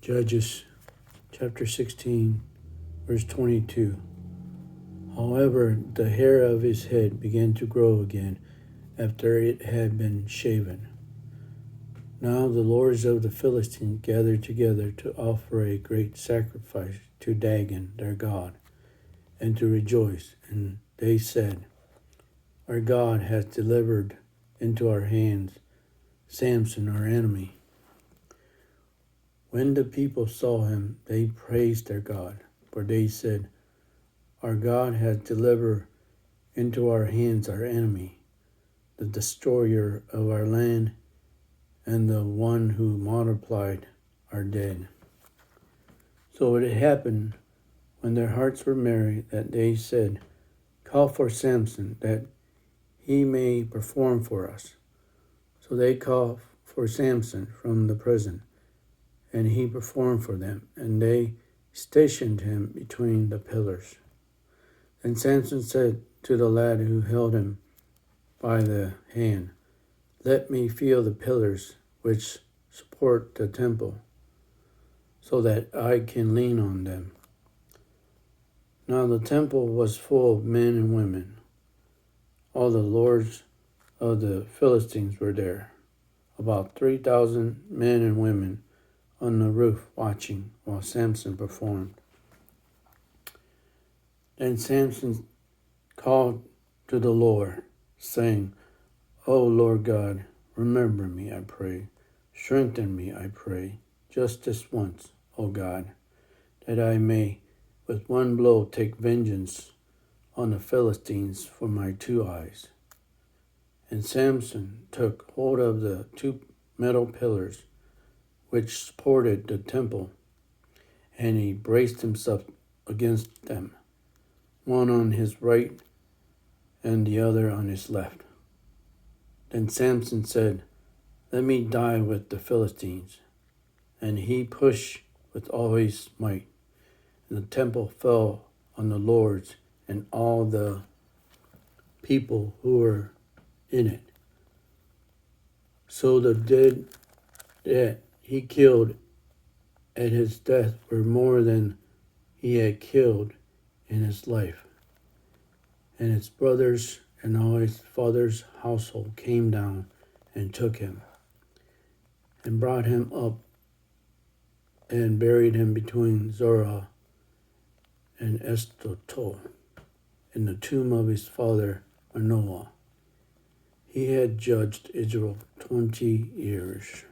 Judges chapter 16, verse 22. However, the hair of his head began to grow again after it had been shaven. Now the lords of the Philistines gathered together to offer a great sacrifice to Dagon, their god, and to rejoice. And they said, "Our God has delivered into our hands Samson, our enemy." When the people saw him, they praised their God, for they said, "Our God has delivered into our hands our enemy, the destroyer of our land, and the one who multiplied our dead." So it happened, when their hearts were merry, that they said, "Call for Samson, that he may perform for us." So they called for Samson from the prison, and he performed for them, and they stationed him between the pillars. Then Samson said to the lad who held him by the hand, "Let me feel the pillars which support the temple, so that I can lean on them." Now the temple was full of men and women. All the lords of the Philistines were there, about 3,000 men and women on the roof watching while Samson performed. Then Samson called to the Lord, saying, "O Lord God, remember me, I pray. Strengthen me, I pray, just this once, O God, that I may with one blow take vengeance on the Philistines for my 2 eyes." And Samson took hold of the 2 metal pillars which supported the temple, and he braced himself against them, one on his right and the other on his left. Then Samson said, "Let me die with the Philistines." And he pushed with all his might, and the temple fell on the lords and all the people who were in it. So the dead that he killed at his death were more than he had killed in his life. And his brothers and all his father's household came down and took him and brought him up and buried him between Zorah and Eshtaol in the tomb of his father Manoah. He had judged Israel 20 years.